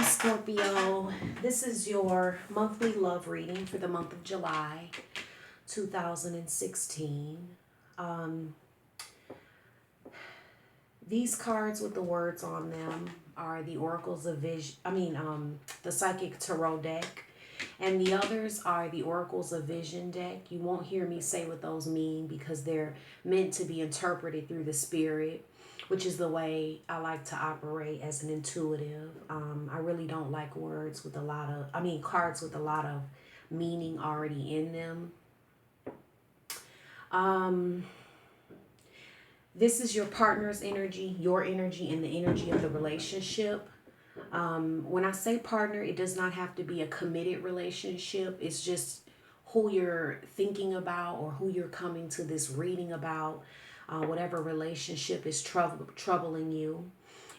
Scorpio. This is your monthly love reading for the month of July 2016. Um, these cards with the words on them are the Oracles of Vision, the Psychic Tarot deck. And the others are the Oracles of Vision deck. You won't hear me say what those mean because they're meant to be interpreted through the spirit, which is the way I like to operate as an intuitive. I really don't like cards with a lot of meaning already in them. This is your partner's energy, your energy, and the energy of the relationship. When I say partner, it does not have to be a committed relationship. It's just who you're thinking about or who you're coming to this reading about. Whatever relationship is troubling you.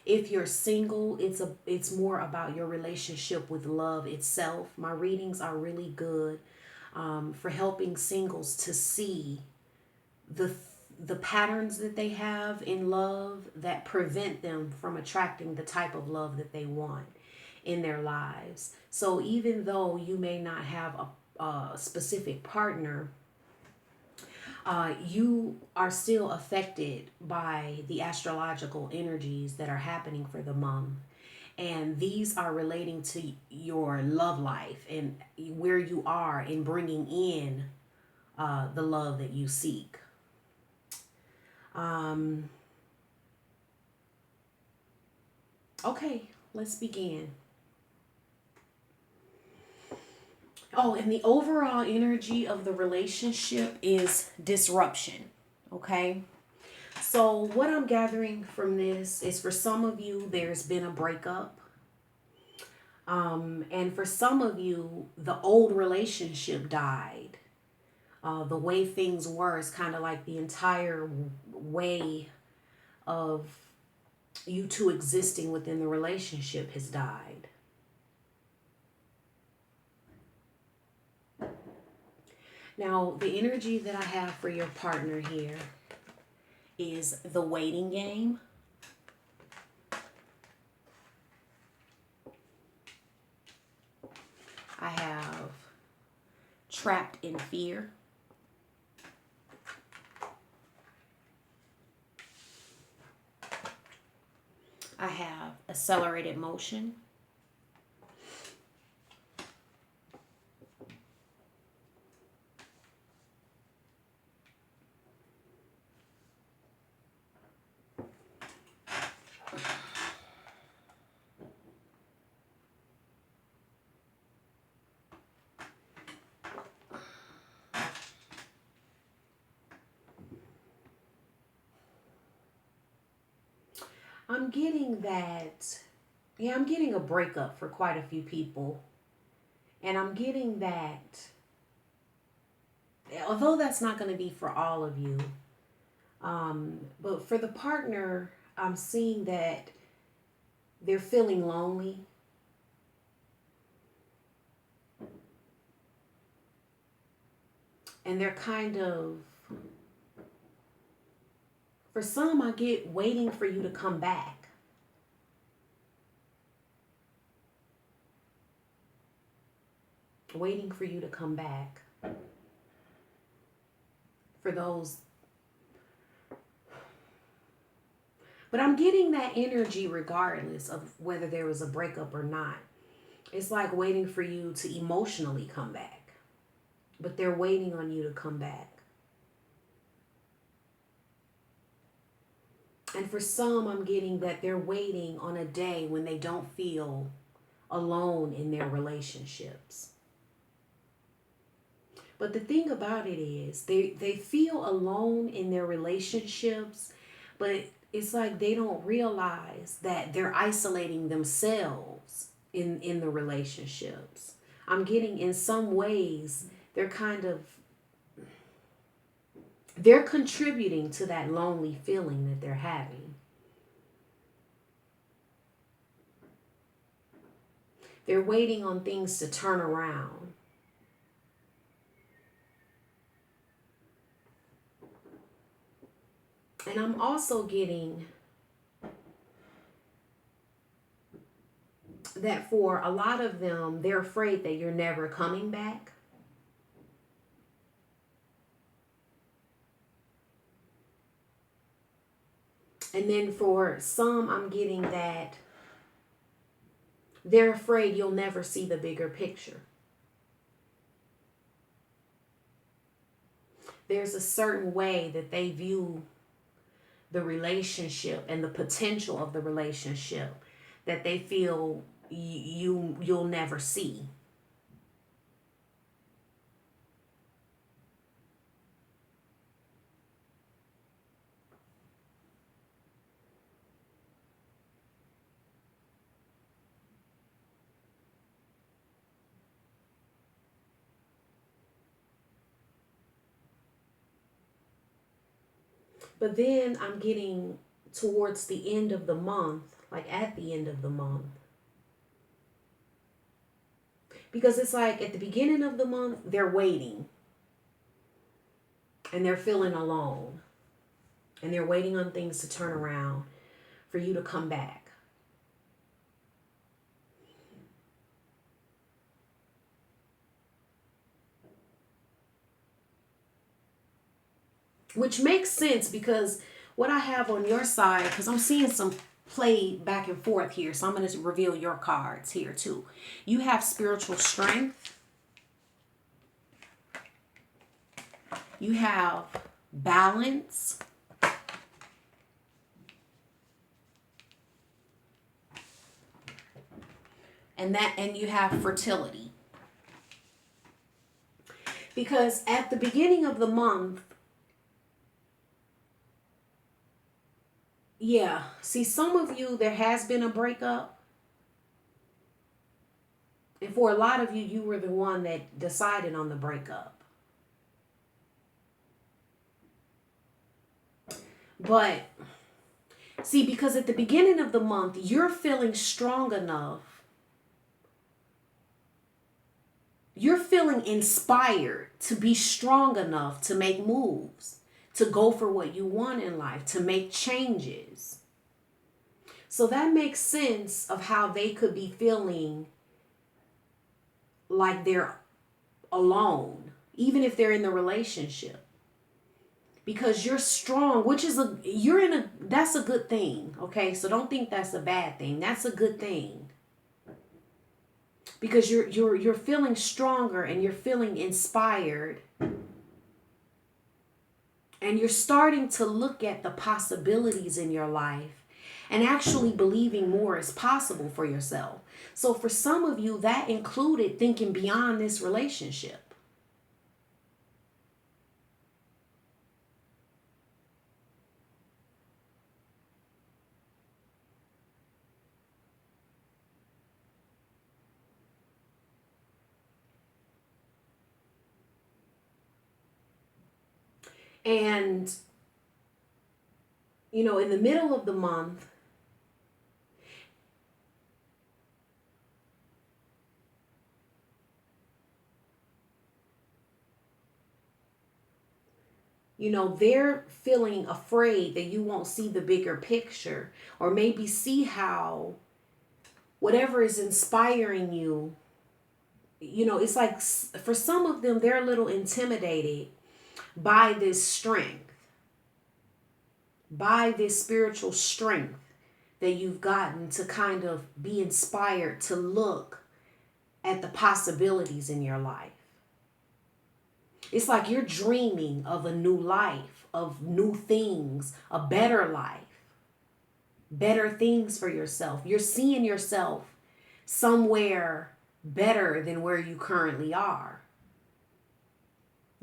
If you're single, it's more about your relationship with love itself. My readings are really good for helping singles to see the patterns that they have in love that prevent them from attracting the type of love that they want in their lives. So even though you may not have a specific partner, you are still affected by the astrological energies that are happening for the month. And these are relating to your love life and where you are in bringing in the love that you seek. Okay, let's begin. Oh, and the overall energy of the relationship is disruption. Okay. So what I'm gathering from this is for some of you, there's been a breakup. And for some of you, the old relationship died. The way things were is kind of like the entire way of you two existing within the relationship has died. Now, the energy that I have for your partner here is the waiting game. I have trapped in fear. I have accelerated motion. I'm getting I'm getting a breakup for quite a few people. And I'm getting that, although that's not going to be for all of you, but for the partner, I'm seeing that they're feeling lonely. And they're kind of, for some, I get waiting for you to come back. Waiting for you to come back. For those. But I'm getting that energy regardless of whether there was a breakup or not. It's like waiting for you to emotionally come back. But they're waiting on you to come back. And for some, I'm getting that they're waiting on a day when they don't feel alone in their relationships. But the thing about it is they feel alone in their relationships, but it's like they don't realize that they're isolating themselves in the relationships. I'm getting in some ways they're contributing to that lonely feeling that they're having. They're waiting on things to turn around. And I'm also getting that for a lot of them, they're afraid that you're never coming back. And then for some, I'm getting that they're afraid you'll never see the bigger picture. There's a certain way that they view the relationship and the potential of the relationship that they feel you'll never see. But then I'm getting towards the end of the month, like at the end of the month. Because it's like at the beginning of the month, they're waiting. And they're feeling alone. And they're waiting on things to turn around for you to come back. Which makes sense because what I have on your side, because I'm seeing some play back and forth here. So I'm going to reveal your cards here too. You have spiritual strength. You have balance. And you have fertility. Because at the beginning of the month, yeah, see, some of you, there has been a breakup. And for a lot of you, you were the one that decided on the breakup. But see, because at the beginning of the month, you're feeling strong enough. You're feeling inspired to be strong enough to make moves, to go for what you want in life, to make changes. So that makes sense of how they could be feeling like they're alone, even if they're in the relationship. Because you're strong, which is that's a good thing. Okay, so don't think that's a bad thing. That's a good thing. Because you're feeling stronger and you're feeling inspired. And you're starting to look at the possibilities in your life and actually believing more is possible for yourself. So for some of you, that included thinking beyond this relationship. And, you know, in the middle of the month, you know, they're feeling afraid that you won't see the bigger picture or maybe see how whatever is inspiring you, you know, it's like for some of them, they're a little intimidated by this strength, by this spiritual strength that you've gotten to kind of be inspired to look at the possibilities in your life. It's like you're dreaming of a new life, of new things, a better life, better things for yourself. You're seeing yourself somewhere better than where you currently are.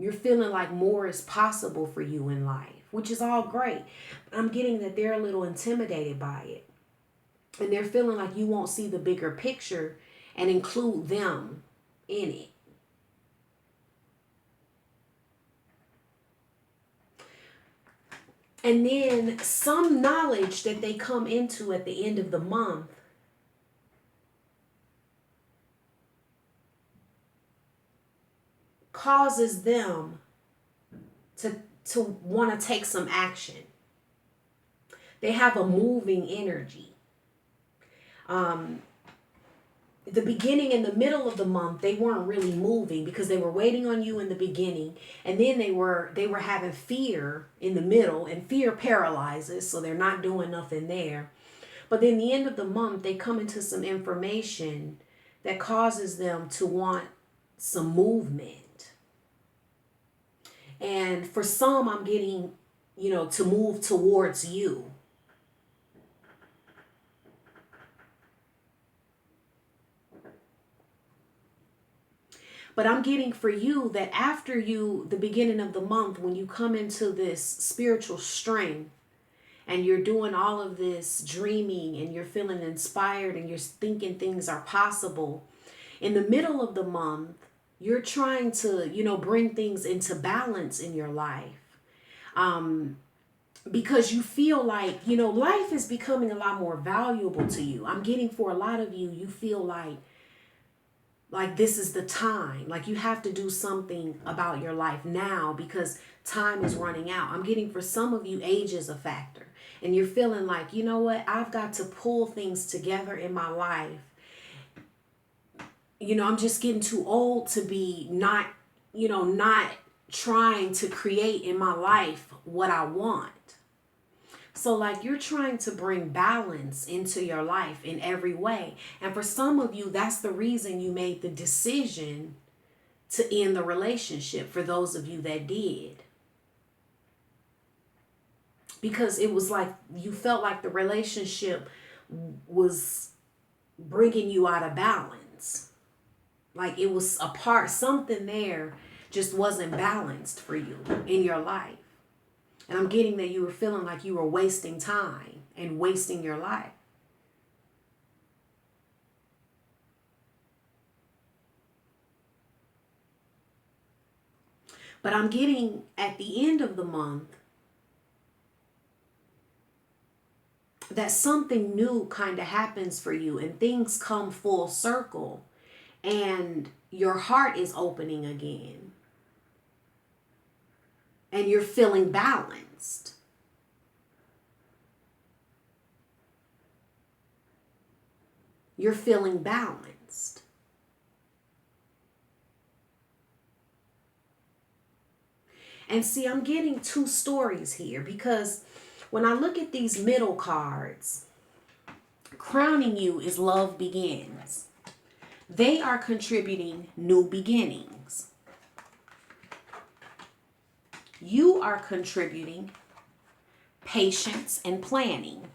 You're feeling like more is possible for you in life, which is all great. I'm getting that they're a little intimidated by it. And they're feeling like you won't see the bigger picture and include them in it. And then some knowledge that they come into at the end of the month causes them to want to take some action. They have a moving energy. the beginning and the middle of the month, they weren't really moving because they were waiting on you in the beginning, and then they were having fear in the middle, and fear paralyzes, so they're not doing nothing there. But then the end of the month, they come into some information that causes them to want some movement. And for some, I'm getting, to move towards you. But I'm getting for you that after the beginning of the month, when you come into this spiritual strength and you're doing all of this dreaming and you're feeling inspired and you're thinking things are possible, in the middle of the month, you're trying to, bring things into balance in your life. Because you feel like, life is becoming a lot more valuable to you. I'm getting for a lot of you, you feel like this is the time, like you have to do something about your life now because time is running out. I'm getting for some of you, age is a factor, and you're feeling like, you know what, I've got to pull things together in my life. I'm just getting too old to be not trying to create in my life what I want. So like you're trying to bring balance into your life in every way. And for some of you, that's the reason you made the decision to end the relationship, for those of you that did. Because it was like you felt like the relationship was bringing you out of balance. Like it was something there just wasn't balanced for you in your life. And I'm getting that you were feeling like you were wasting time and wasting your life. But I'm getting at the end of the month that something new kind of happens for you and things come full circle and your heart is opening again. And you're feeling balanced. You're feeling balanced. And see, I'm getting two stories here because when I look at these middle cards, crowning you is love begins. They are contributing new beginnings. You are contributing patience and planning.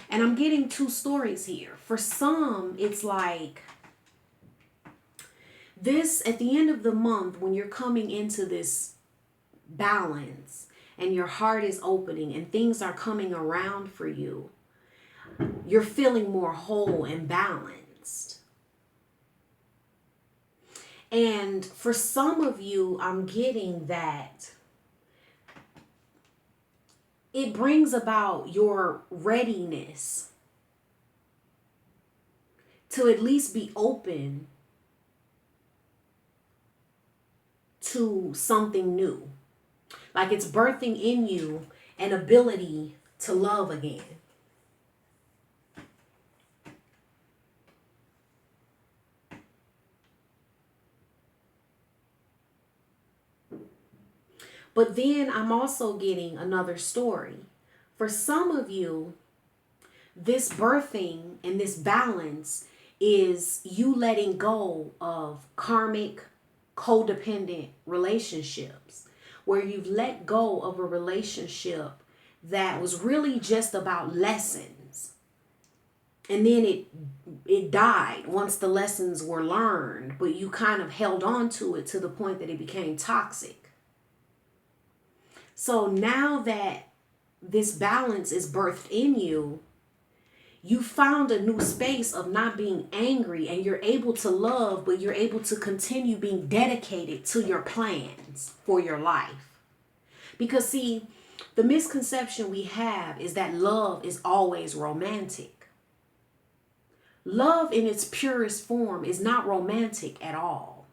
And I'm getting two stories here. For some, it's like this at the end of the month when you're coming into this balance and your heart is opening and things are coming around for you. You're feeling more whole and balanced. And for some of you, I'm getting that it brings about your readiness to at least be open to something new. Like it's birthing in you an ability to love again. But then I'm also getting another story. For some of you, this birthing and this balance is you letting go of karmic, codependent relationships, where you've let go of a relationship that was really just about lessons. And then it died once the lessons were learned, but you kind of held on to it to the point that it became toxic. So now that this balance is birthed in you, you found a new space of not being angry and you're able to love, but you're able to continue being dedicated to your plans for your life. Because see, the misconception we have is that love is always romantic. Love in its purest form is not romantic at all.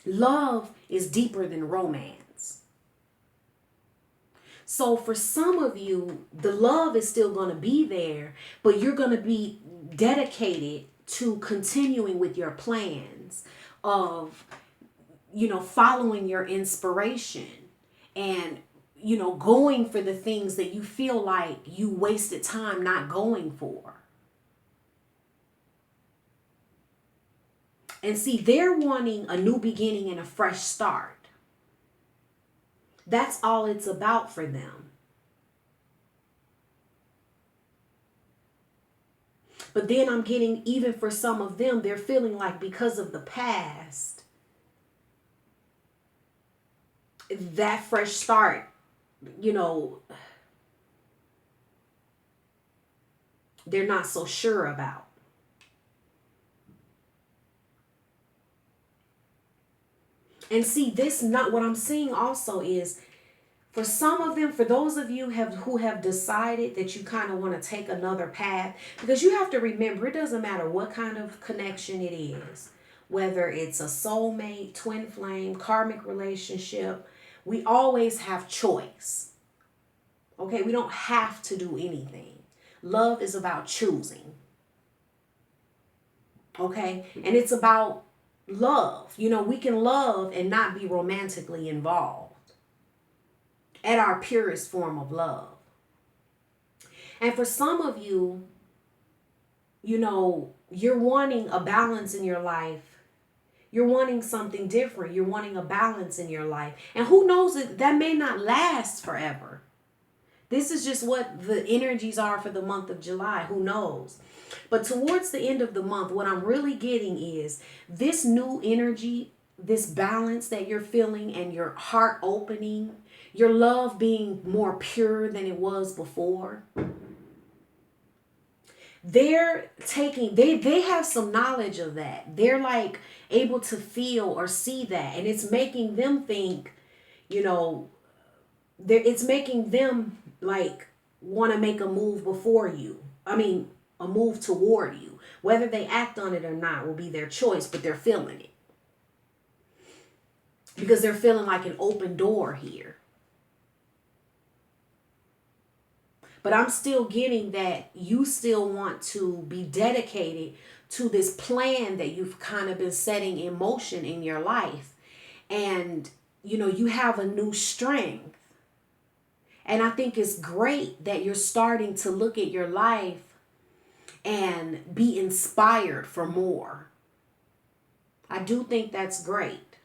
Love is deeper than romance. So for some of you, the love is still going to be there, but you're going to be dedicated to continuing with your plans of, following your inspiration and, going for the things that you feel like you wasted time not going for. And see, they're wanting a new beginning and a fresh start. That's all it's about for them. But then I'm getting, even for some of them, they're feeling like because of the past, that fresh start, they're not so sure about. And see, this not what I'm seeing also is, for some of them, for those of you who have decided that you kind of want to take another path, because you have to remember, it doesn't matter what kind of connection it is, whether it's a soulmate, twin flame, karmic relationship, we always have choice. Okay, we don't have to do anything. Love is about choosing. Okay, and it's about love. We can love and not be romantically involved at our purest form of love. And for some of you, you're wanting a balance in your life. You're wanting something different. You're wanting a balance in your life. And who knows, that may not last forever. This is just what the energies are for the month of July. Who knows? But towards the end of the month, what I'm really getting is this new energy, this balance that you're feeling, and your heart opening, your love being more pure than it was before. They're taking, they have some knowledge of that. They're like able to feel or see that. And it's making them think, it's making them like want to make a move before you. I mean, a move toward you. Whether they act on it or not will be their choice, but they're feeling it. Because they're feeling like an open door here. But I'm still getting that you still want to be dedicated to this plan that you've kind of been setting in motion in your life. And, you have a new strength. And I think it's great that you're starting to look at your life and be inspired for more. I do think that's great.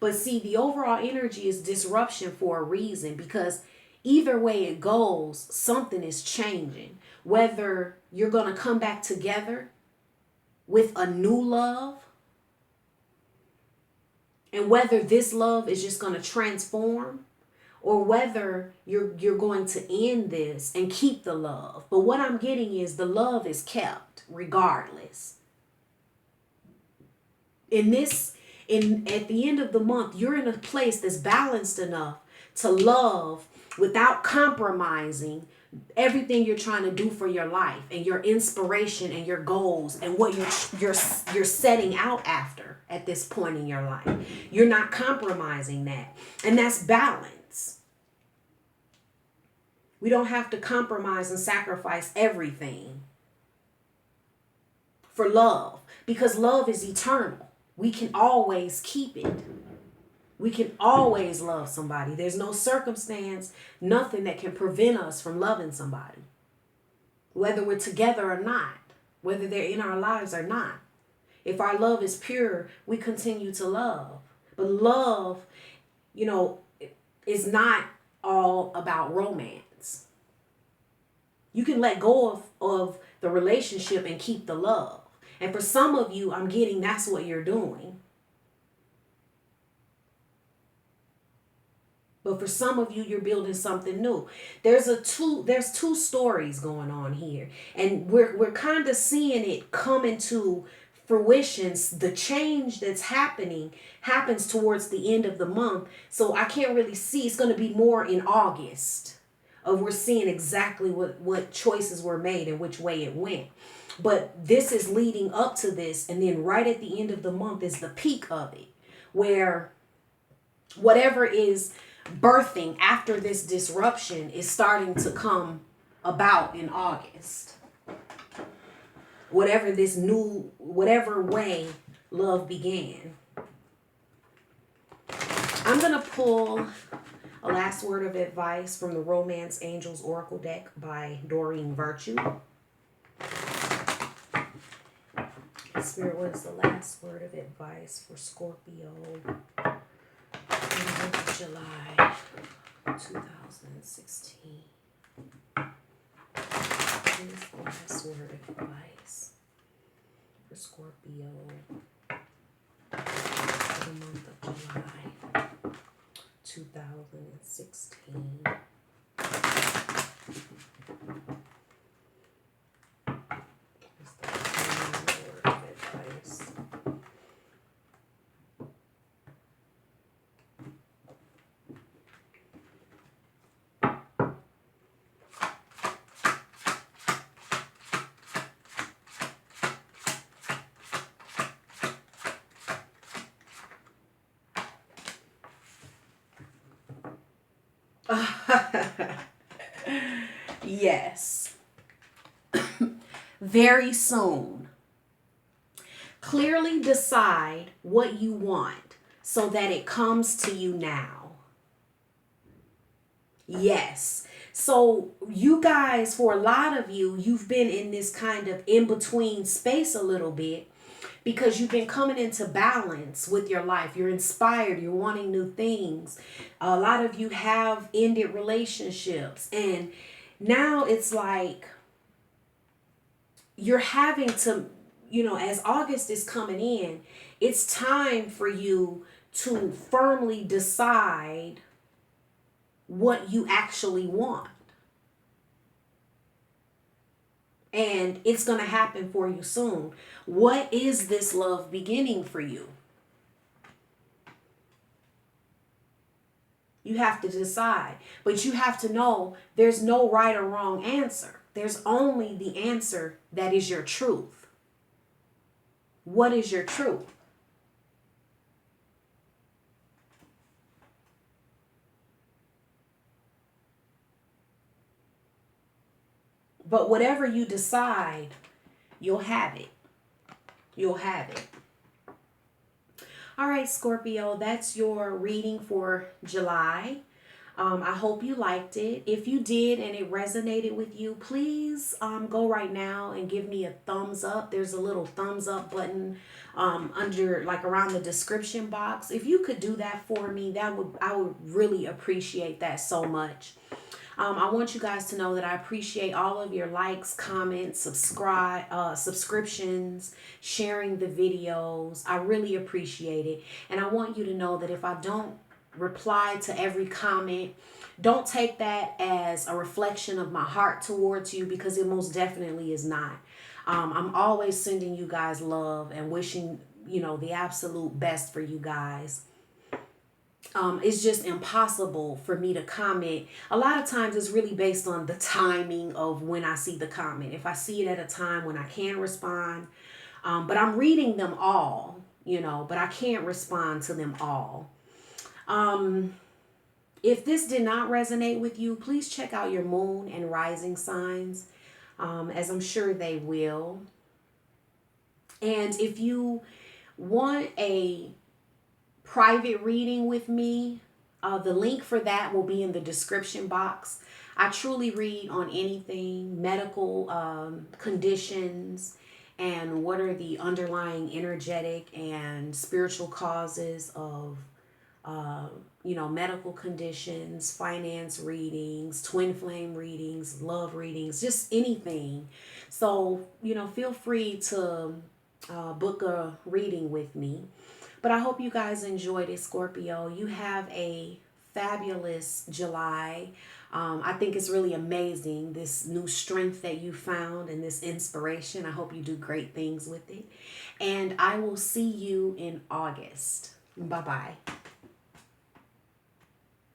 But see, the overall energy is disruption for a reason, because either way it goes, something is changing. Whether you're going to come back together with a new love, and whether this love is just going to transform, or whether you're going to end this and keep the love. But what I'm getting is the love is kept regardless. At the end of the month, you're in a place that's balanced enough to love without compromising everything you're trying to do for your life and your inspiration and your goals and what you're setting out after at this point in your life. You're not compromising that. And that's balance. We don't have to compromise and sacrifice everything for love, because love is eternal. We can always keep it. We can always love somebody. There's no circumstance, nothing that can prevent us from loving somebody. Whether we're together or not, whether they're in our lives or not. If our love is pure, we continue to love. But love, is not all about romance. You can let go of the relationship and keep the love. And for some of you, I'm getting that's what you're doing. But for some of you, you're building something new. There's two stories going on here. And we're kind of seeing it come into fruition. The change that's happening happens towards the end of the month. So I can't really see. It's going to be more in August. We're seeing exactly what choices were made and which way it went. But this is leading up to this. And then right at the end of the month is the peak of it, where whatever is birthing after this disruption is starting to come about in August. whatever way love began. I'm going to pull a last word of advice from the Romance Angels Oracle deck by Doreen Virtue. Spirit, what is the last word of advice for Scorpio in the month of July 2016? What is the last word of advice for Scorpio for the month of July 2016? What's the last word of advice? Yes. Very soon. Clearly decide what you want so that it comes to you now. Yes. So you guys, for a lot of you, you've been in this kind of in-between space a little bit because you've been coming into balance with your life. You're inspired. You're wanting new things. A lot of you have ended relationships. And now it's like you're having to, as August is coming in, it's time for you to firmly decide what you actually want. And it's going to happen for you soon. What is this love beginning for you? You have to decide. But you have to know there's no right or wrong answer. There's only the answer that is your truth. What is your truth? But whatever you decide, you'll have it. You'll have it. All right, Scorpio, that's your reading for July. I hope you liked it. If you did and it resonated with you, please go right now and give me a thumbs up. There's a little thumbs up button under, like, around the description box. If you could do that for me, I would really appreciate that so much. I want you guys to know that I appreciate all of your likes, comments, subscriptions, sharing the videos. I really appreciate it. And I want you to know that if I don't reply to every comment, don't take that as a reflection of my heart towards you, because it most definitely is not. I'm always sending you guys love and wishing, the absolute best for you guys. It's just impossible for me to comment. A lot of times it's really based on the timing of when I see the comment. If I see it at a time when I can respond, but I'm reading them all, but I can't respond to them all. If this did not resonate with you, please check out your moon and rising signs, as I'm sure they will. And if you want a private reading with me, the link for that will be in the description box. I truly read on anything, medical conditions, and what are the underlying energetic and spiritual causes of medical conditions, finance readings, twin flame readings, love readings, just anything. So, feel free to book a reading with me. But I hope you guys enjoyed it, Scorpio. You have a fabulous July. I think it's really amazing, this new strength that you found and this inspiration. I hope you do great things with it. And I will see you in August. Bye-bye.